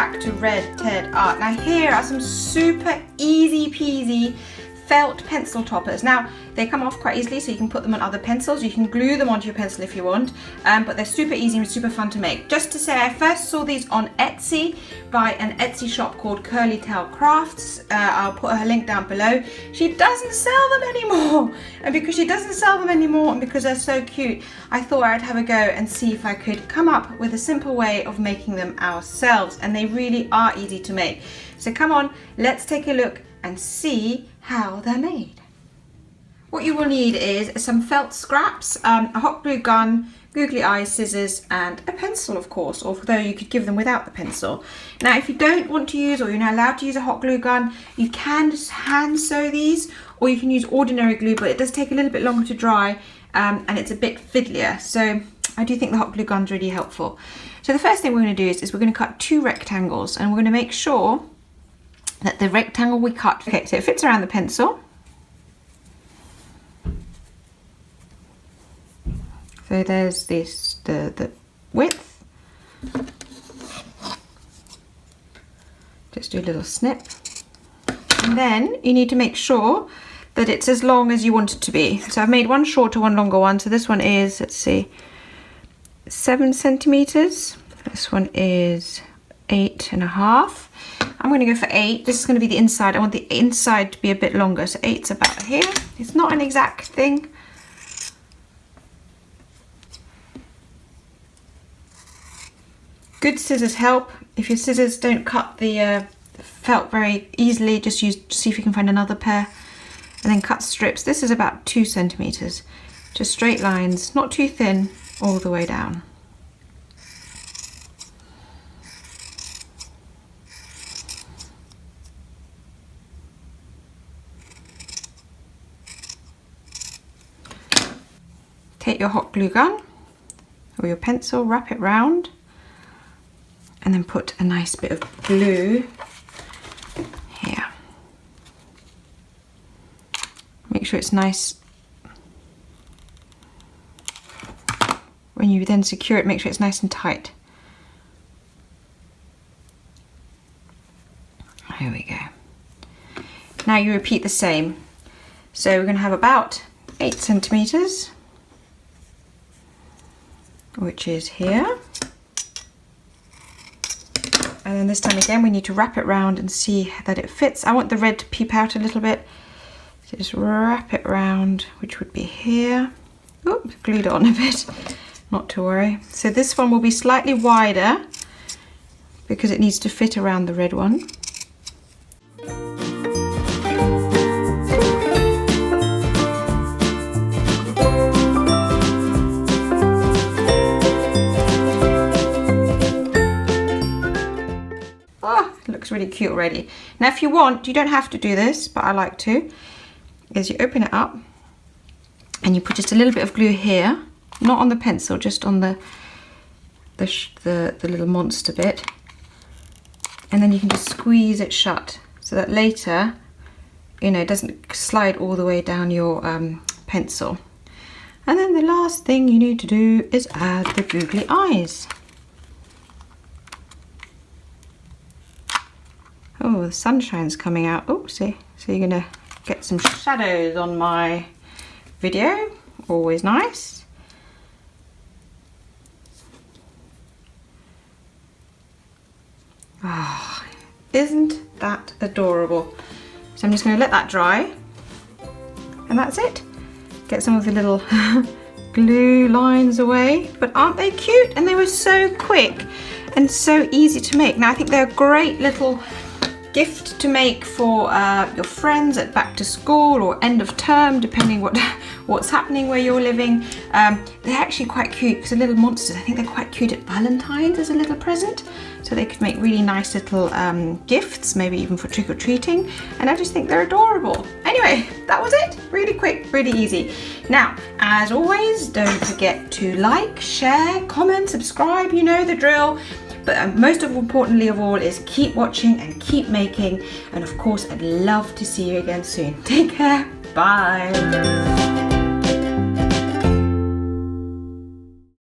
back to Red Ted Art. Now here are some super easy peasy felt pencil toppers. Now they come off quite easily, so you can put them on other pencils. You can glue them onto your pencil if you want, but they're super easy and super fun to make. Just to say, I first saw these on Etsy by an Etsy shop called Curly Tail Crafts. I'll put her link down below. She doesn't sell them anymore, and because she doesn't sell them anymore and because they're so cute, I thought I'd have a go and see if I could come up with a simple way of making them ourselves, and they really are easy to make. So come on, let's take a look and see how they're made. What you will need is some felt scraps, a hot glue gun, googly eyes, scissors, and a pencil, of course, although you could give them without the pencil. Now if you don't want to use, or you're not allowed to use a hot glue gun, you can just hand sew these, or you can use ordinary glue, but it does take a little bit longer to dry, and it's a bit fiddlier, so I do think the hot glue gun's really helpful. So the first thing we're going to do is we're going to cut 2 rectangles, and we're going to make sure that the rectangle we cut, okay, so it fits around the pencil. So there's this, the width. Just do a little snip. And then you need to make sure that it's as long as you want it to be. So I've made one shorter, one longer one. So this one is, let's see, 7 centimeters. This one is 8.5. I'm going to go for 8. This is going to be the inside. I want the inside to be a bit longer. So 8's about here. It's not an exact thing. Good scissors help. If your scissors don't cut the felt very easily, just see if you can find another pair. And then cut strips. This is about 2 centimeters. Just straight lines, not too thin, all the way down. Take your hot glue gun or your pencil, wrap it round, and then put a nice bit of glue here. Make sure it's nice. When you then secure it, make sure it's nice and tight. Here we go. Now you repeat the same. So we're going to have about 8 centimeters. Which is here. And then this time again we need to wrap it round and see that it fits. I want the red to peep out a little bit. So just wrap it round, which would be here. Oops, glued it on a bit, not to worry. So this one will be slightly wider because it needs to fit around the red one. Looks really cute already. Now if you want, you don't have to do this, but I like to, is you open it up and you put just a little bit of glue here, not on the pencil, just on the little monster bit, and then you can just squeeze it shut so that later, you know, it doesn't slide all the way down your pencil. And then the last thing you need to do is add the googly eyes. Oh, the sunshine's coming out. Oh, see, so you're gonna get some shadows on my video. Always nice. Ah, isn't that adorable? So I'm just gonna let that dry, and that's it. Get some of the little glue lines away. But aren't they cute? And they were so quick and so easy to make. Now I think they're a great little gift to make for your friends at back to school or end of term, depending what's happening where you're living. They're actually quite cute because the little monsters, I think they're quite cute at Valentine's as a little present. So they could make really nice little gifts, maybe even for trick-or-treating. And I just think they're adorable. Anyway, that was it. Really quick, really easy. Now, as always, don't forget to like, share, comment, subscribe, you know the drill. But most importantly of all is keep watching and keep making. And of course, I'd love to see you again soon. Take care. Bye.